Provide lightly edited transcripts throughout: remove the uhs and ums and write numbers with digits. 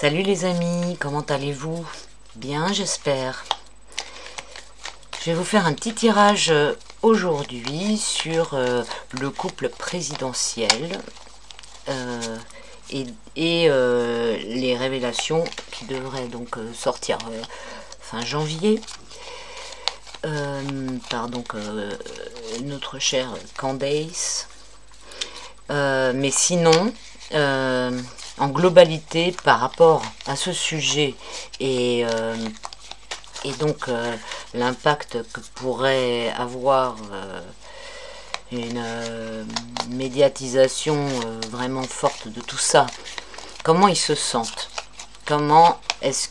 Salut les amis, comment allez-vous? Bien, j'espère. Je vais vous faire un petit tirage aujourd'hui sur le couple présidentiel et les révélations qui devraient donc sortir fin janvier par donc notre chère Candace. Mais sinon, en globalité, par rapport à ce sujet et donc l'impact que pourrait avoir une médiatisation vraiment forte de tout ça, comment ils se sentent? Comment est-ce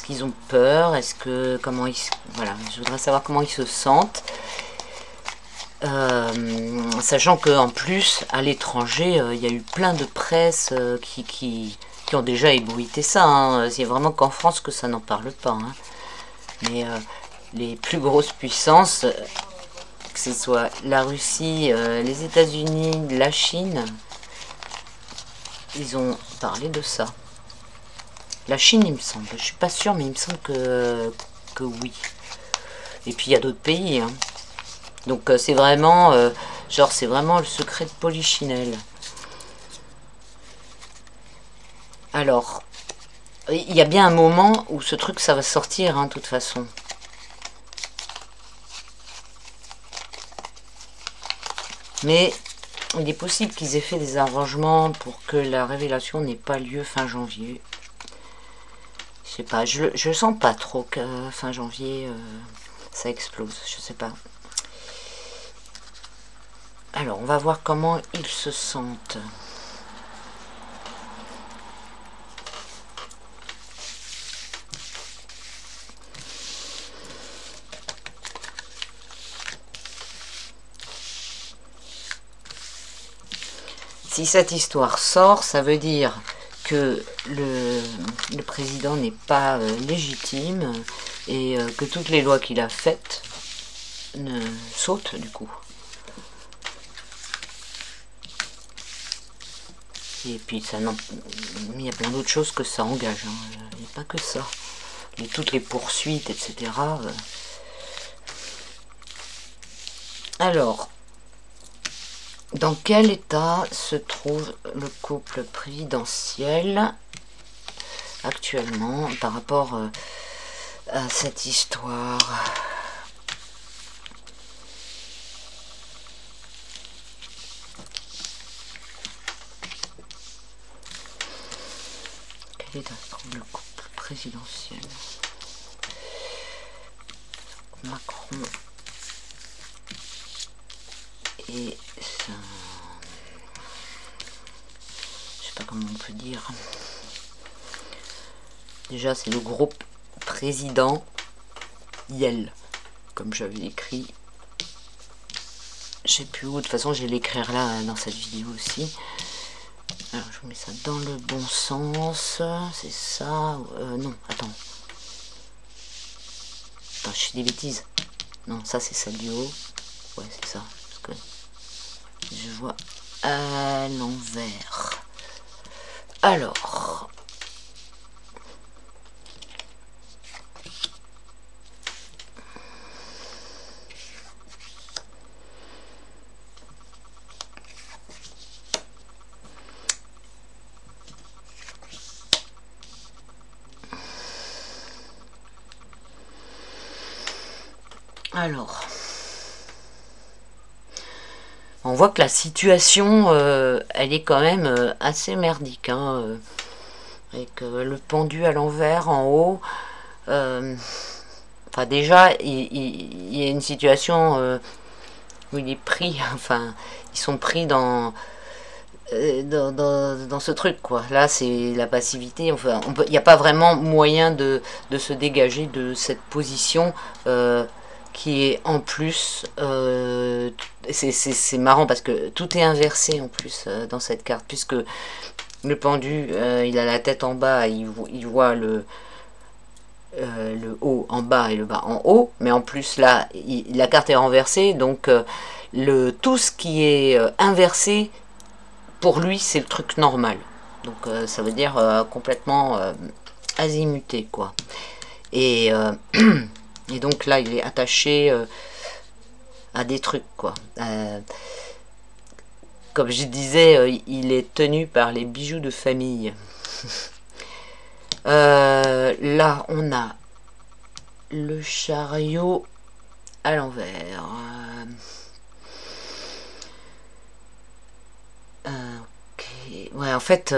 qu'ils ont peur? Voilà, je voudrais savoir comment ils se sentent. Sachant qu'en plus à l'étranger il y a eu plein de presse qui ont déjà ébruité ça, hein. C'est vraiment qu'en France que ça n'en parle pas, hein. Mais les plus grosses puissances, que ce soit la Russie, les États-Unis, la Chine, ils ont parlé de ça. La Chine, il me semble, je suis pas sûre, mais il me semble que oui. Et puis il y a d'autres pays, hein. Donc c'est vraiment, c'est vraiment le secret de Polichinelle. Alors, il y a bien un moment où ce truc, ça va sortir, hein, de toute façon. Mais il est possible qu'ils aient fait des arrangements pour que la révélation n'ait pas lieu fin janvier. Je sais pas, je sens pas trop que fin janvier, ça explose, je sais pas. Alors, on va voir comment ils se sentent. Si cette histoire sort, ça veut dire que le président n'est pas légitime et que toutes les lois qu'il a faites sautent du coup. Et puis ça, non, il y a plein d'autres choses que ça engage, hein. Il n'y a pas que ça. Toutes les poursuites, etc. Alors, dans quel état se trouve le couple présidentiel actuellement par rapport à cette histoire? Quel état se trouve le couple présidentiel? Macron et ça, je sais pas comment on peut dire. Déjà, c'est le groupe président Yel, comme j'avais écrit. Je sais plus où, de toute façon, je vais l'écrire là dans cette vidéo aussi. Alors, je mets ça dans le bon sens. C'est ça. Non, attends. Attends, je fais des bêtises. Non, ça c'est celle du haut. Ouais, c'est ça. Parce que je vois à l'envers. Alors. Alors, on voit que la situation, elle est quand même assez merdique, hein, avec le pendu à l'envers en haut. Enfin, déjà, il y a une situation où il est pris, enfin, ils sont pris dans ce truc, quoi. Là, c'est la passivité. Enfin, il n'y a pas vraiment moyen de se dégager de cette position. Qui est en plus, c'est marrant parce que tout est inversé en plus dans cette carte, puisque le pendu, il a la tête en bas, il voit le haut en bas et le bas en haut, mais en plus là, la carte est renversée, donc tout ce qui est inversé, pour lui, c'est le truc normal. Donc ça veut dire complètement azimuté, quoi. Et, et donc là, il est attaché à des trucs, quoi. Comme je disais, il est tenu par les bijoux de famille. Là, on a le chariot à l'envers. Ok. Ouais, en fait,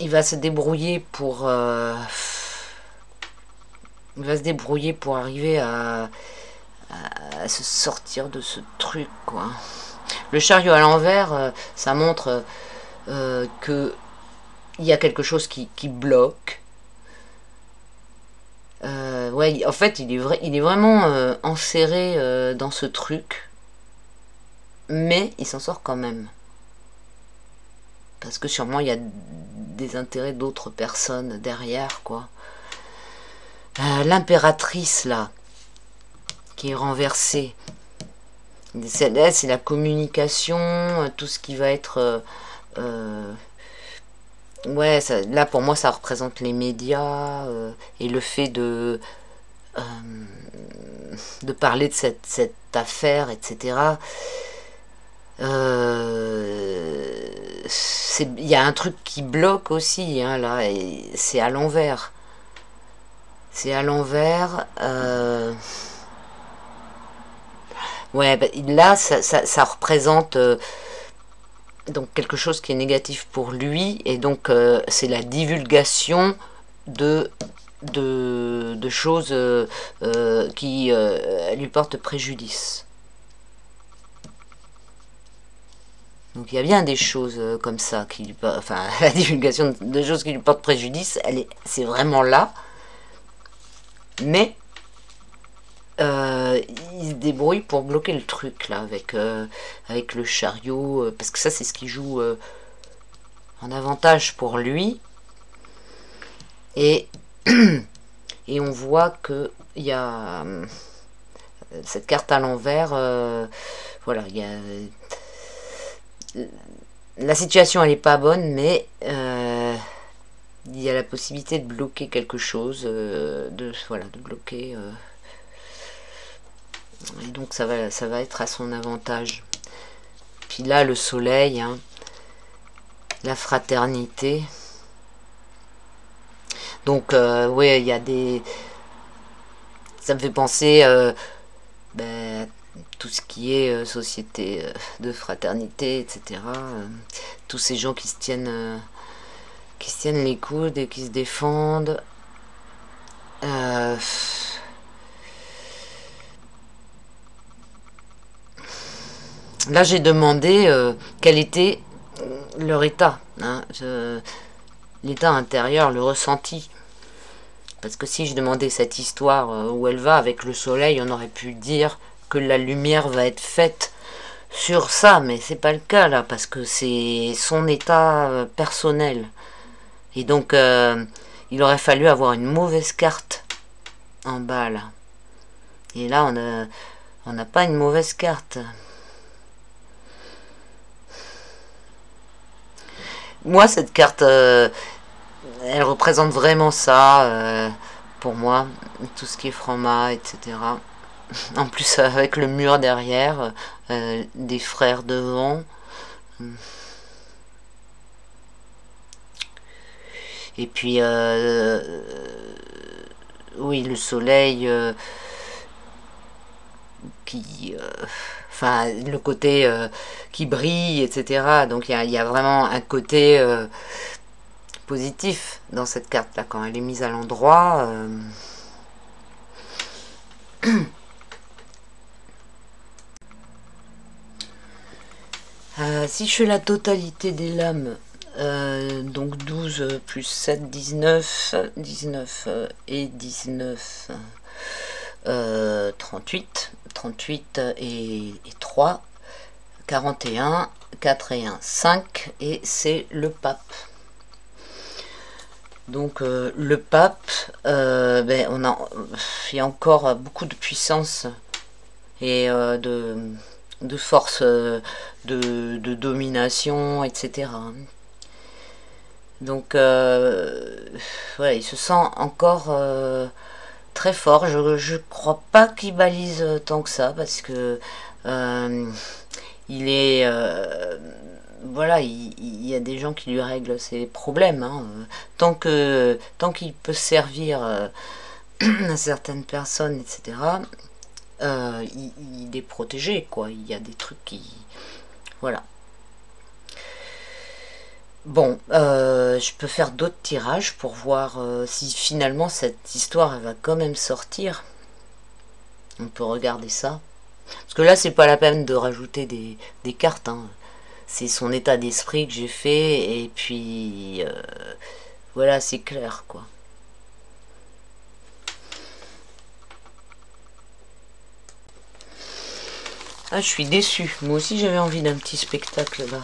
il va se débrouiller pour... il va se débrouiller pour arriver à se sortir de ce truc, quoi. Le chariot à l'envers, ça montre que il y a quelque chose qui bloque. Ouais, en fait, il est vraiment enserré dans ce truc, mais il s'en sort quand même. Parce que sûrement, il y a des intérêts d'autres personnes derrière, quoi. L'impératrice, là, qui est renversée. C'est la communication, tout ce qui va être... ouais, ça, là pour moi ça représente les médias et le fait de parler de cette affaire, etc. Il y a un truc qui bloque aussi, hein, là, et c'est à l'envers. C'est à l'envers. Ouais, bah, là, ça représente donc quelque chose qui est négatif pour lui, et donc c'est la divulgation de choses qui lui portent préjudice. Donc il y a bien des choses comme ça qui lui portent, enfin la divulgation de choses qui lui portent préjudice, c'est vraiment là, mais il se débrouille pour bloquer le truc là avec le chariot, parce que ça c'est ce qui joue en avantage pour lui, et et on voit que il y a cette carte à l'envers, voilà, il y a la situation elle est pas bonne, mais il y a la possibilité de bloquer quelque chose, voilà, de bloquer, et donc ça va être à son avantage. Puis là le soleil, hein, la fraternité. Donc ouais, il y a des, ça me fait penser ben, tout ce qui est société de fraternité, etc. Tous ces gens qui se tiennent les coudes et qui se défendent. Là, j'ai demandé quel était leur état, hein, l'état intérieur, le ressenti. Parce que si je demandais cette histoire où elle va avec le soleil, on aurait pu dire que la lumière va être faite sur ça, mais c'est pas le cas là, parce que c'est son état personnel. Et donc, il aurait fallu avoir une mauvaise carte en bas là. Et là, on n'a pas une mauvaise carte. Moi, cette carte, elle représente vraiment ça, pour moi, tout ce qui est franc-ma, etc. En plus, avec le mur derrière, des frères devant. Et puis, oui, le soleil qui... enfin, le côté qui brille, etc. Donc, il y a vraiment un côté positif dans cette carte-là, quand elle est mise à l'endroit. Si je fais la totalité des lames, donc 12 plus 7, 19, 19 et 19, 38, 38 et 3, 41, 4 et 1, 5, et c'est le pape. Donc le pape, ben, il y a encore beaucoup de puissance et de force de domination, etc. Donc, voilà, il se sent encore très fort. Je crois pas qu'il balise tant que ça, parce que il est... voilà, il y a des gens qui lui règlent ses problèmes, hein. Tant qu'il peut servir à certaines personnes, etc., il est protégé, quoi. Il y a des trucs qui... Voilà. Bon, je peux faire d'autres tirages pour voir si finalement cette histoire elle va quand même sortir. On peut regarder ça. Parce que là, c'est pas la peine de rajouter des cartes, hein. C'est son état d'esprit que j'ai fait, et puis voilà, c'est clair, quoi. Ah, je suis déçue. Moi aussi, j'avais envie d'un petit spectacle là.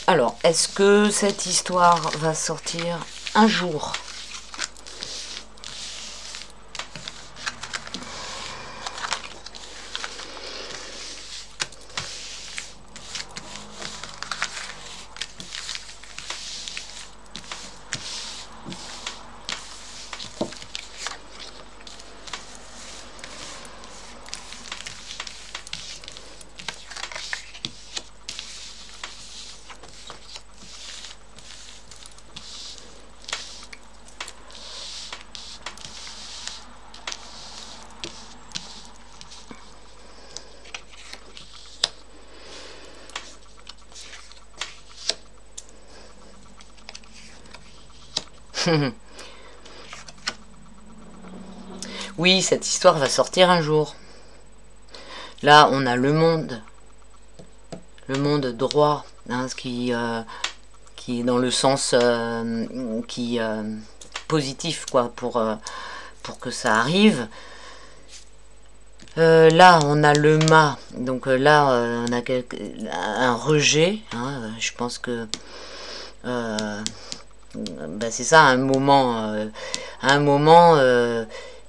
Alors, est-ce que cette histoire va sortir un jour? Oui, cette histoire va sortir un jour. Là, on a le monde droit, hein, ce qui est dans le sens positif, quoi, pour que ça arrive. Là, on a le mât, donc là, on a un rejet, hein, je pense que bah, c'est ça, à un moment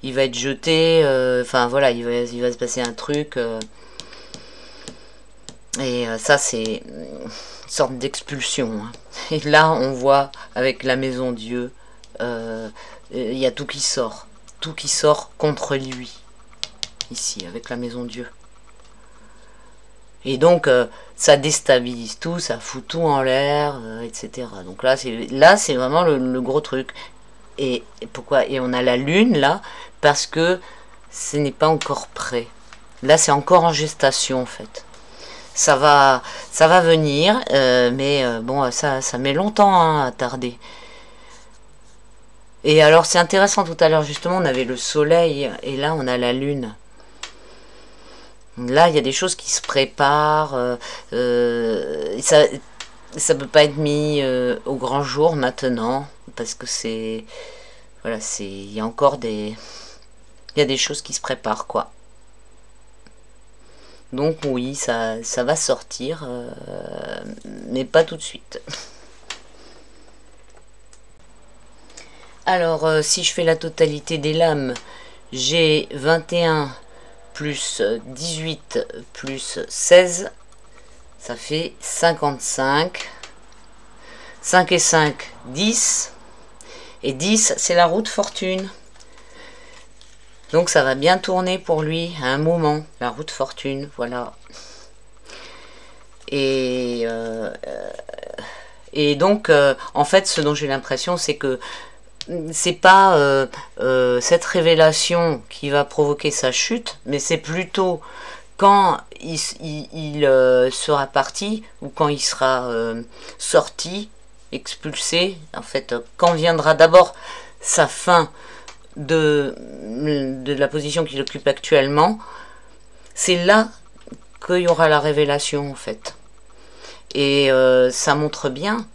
il va être jeté, enfin voilà, il va se passer un truc, et ça, c'est une sorte d'expulsion, hein. Et là, on voit avec la maison Dieu, il y a tout qui sort contre lui, ici, avec la maison Dieu. Et donc, ça déstabilise tout, ça fout tout en l'air, etc. Donc là, c'est vraiment le gros truc. Et pourquoi? Et on a la lune, là, parce que ce n'est pas encore prêt. Là, c'est encore en gestation, en fait. Ça va venir, mais bon, ça met longtemps, hein, à tarder. Et alors, c'est intéressant, tout à l'heure, justement, on avait le soleil, et là, on a la lune. Là, il y a des choses qui se préparent. Ça peut pas être mis au grand jour maintenant, parce que c'est... Voilà, il y a encore des... Il y a des choses qui se préparent, quoi. Donc oui, ça va sortir, mais pas tout de suite. Alors, si je fais la totalité des lames, j'ai 21 plus 18 plus 16, ça fait 55. 5 et 5, 10. Et 10, c'est la roue de fortune. Donc ça va bien tourner pour lui à un moment, la roue de fortune, voilà. Et donc, en fait, ce dont j'ai l'impression, c'est que c'est pas cette révélation qui va provoquer sa chute, mais c'est plutôt quand il sera parti, ou quand il sera sorti, expulsé, en fait, quand viendra d'abord sa fin de la position qu'il occupe actuellement, c'est là qu'il y aura la révélation, en fait. Et ça montre bien,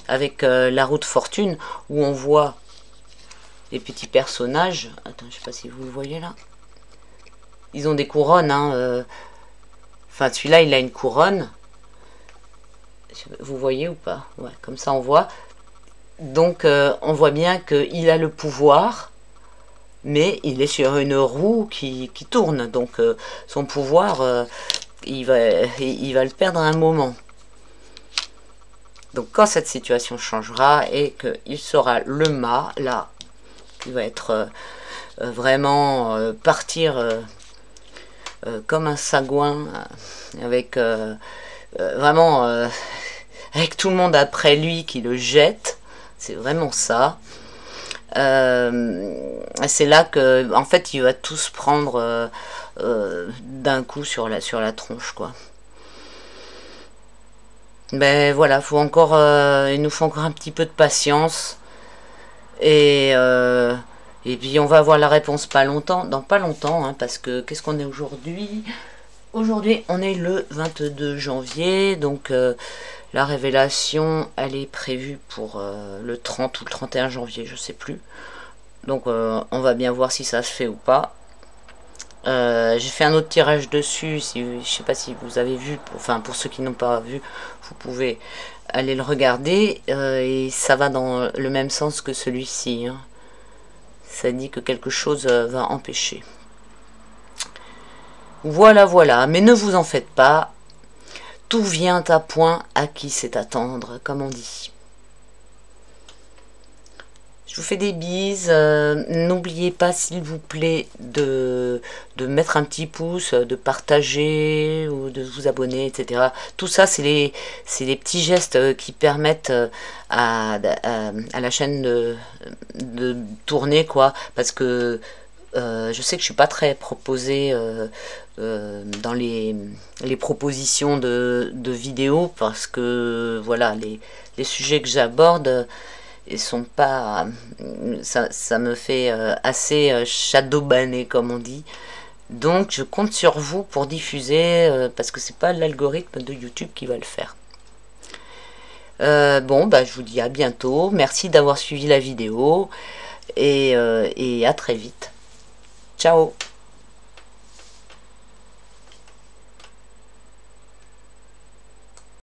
avec la roue de fortune, où on voit les petits personnages. Attends, je sais pas si vous le voyez là. Ils ont des couronnes, hein. Enfin, celui-là, il a une couronne. Vous voyez ou pas? Ouais, comme ça on voit. Donc on voit bien qu'il a le pouvoir, mais il est sur une roue qui tourne. Donc son pouvoir, il va le perdre à un moment. Donc quand cette situation changera et qu'il sera le mât, là, qui va être vraiment partir comme un sagouin, avec vraiment avec tout le monde après lui qui le jette. C'est vraiment ça. C'est là que en fait il va tous prendre d'un coup sur la tronche, quoi. Ben voilà, faut encore, il nous faut encore un petit peu de patience et puis on va avoir la réponse dans pas longtemps, hein, parce que qu'est-ce qu'on est aujourd'hui? Aujourd'hui on est le 22 janvier, donc la révélation elle est prévue pour le 30 ou le 31 janvier, je sais plus. Donc on va bien voir si ça se fait ou pas. J'ai fait un autre tirage dessus, je sais pas si vous avez vu, enfin pour ceux qui n'ont pas vu, vous pouvez aller le regarder, et ça va dans le même sens que celui-ci, hein. Ça dit que quelque chose va empêcher. Voilà, voilà, mais ne vous en faites pas, tout vient à point à qui sait attendre, comme on dit. Je vous fais des bises, n'oubliez pas s'il vous plaît de mettre un petit pouce, de partager ou de vous abonner, etc. Tout ça c'est les petits gestes qui permettent à la chaîne de tourner, quoi, parce que je sais que je suis pas très proposée dans les propositions de vidéos, parce que voilà, les sujets que j'aborde ils sont pas, ça me fait assez shadowbanner, comme on dit. Donc je compte sur vous pour diffuser, parce que c'est pas l'algorithme de YouTube qui va le faire. Bon, bah, je vous dis à bientôt, merci d'avoir suivi la vidéo et à très vite. Ciao.